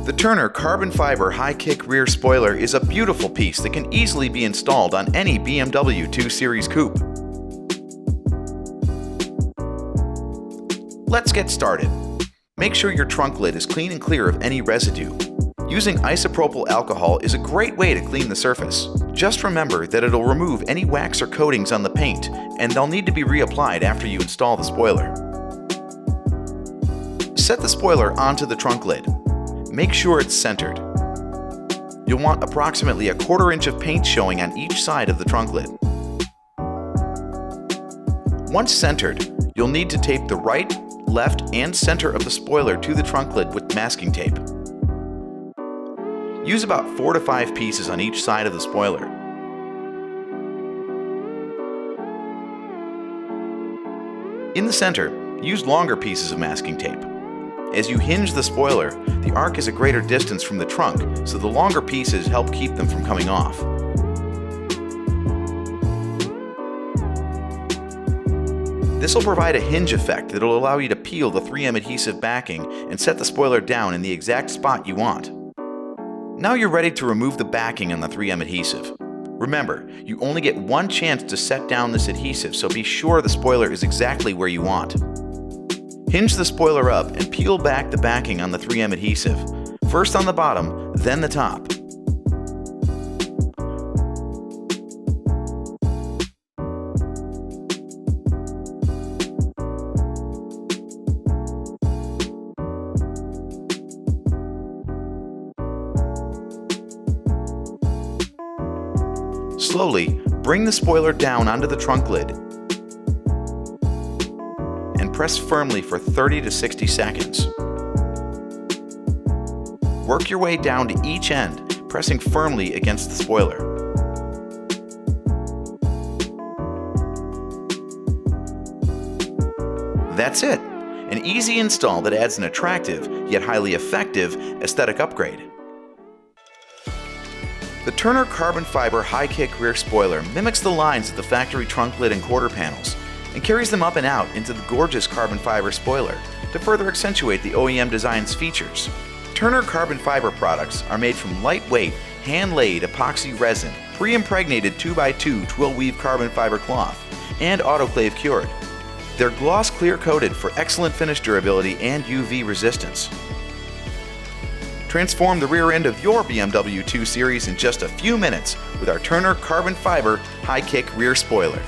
The Turner carbon fiber high kick rear spoiler is a beautiful piece that can easily be installed on any BMW 2 Series coupe. Let's get started. Make sure your trunk lid is clean and clear of any residue. Using isopropyl alcohol is a great way to clean the surface. Just remember that it'll remove any wax or coatings on the paint, and they'll need to be reapplied after you install the spoiler. Set the spoiler onto the trunk lid. Make sure it's centered. You'll want approximately 1/4 inch of paint showing on each side of the trunk lid. Once centered, you'll need to tape the right, left, and center of the spoiler to the trunk lid with masking tape. Use about 4 to 5 pieces on each side of the spoiler. In the center, use longer pieces of masking tape. As you hinge the spoiler, the arc is a greater distance from the trunk, so the longer pieces help keep them from coming off. This will provide a hinge effect that will allow you to peel the 3M adhesive backing and set the spoiler down in the exact spot you want. Now you're ready to remove the backing on the 3M adhesive. Remember, you only get one chance to set down this adhesive, so be sure the spoiler is exactly where you want. Hinge the spoiler up and peel back the backing on the 3M adhesive, first on the bottom, then the top. Slowly, bring the spoiler down onto the trunk lid and press firmly for 30 to 60 seconds. Work your way down to each end, pressing firmly against the spoiler. That's it! An easy install that adds an attractive, yet highly effective, aesthetic upgrade. The Turner carbon fiber high kick rear spoiler mimics the lines of the factory trunk lid and quarter panels and carries them up and out into the gorgeous carbon fiber spoiler to further accentuate the OEM design's features. Turner carbon fiber products are made from lightweight, hand-laid epoxy resin, pre-impregnated 2x2 twill weave carbon fiber cloth, and autoclave cured. They're gloss clear coated for excellent finish durability and UV resistance. Transform the rear end of your BMW 2 Series in just a few minutes with our Turner carbon fiber high kick rear spoiler.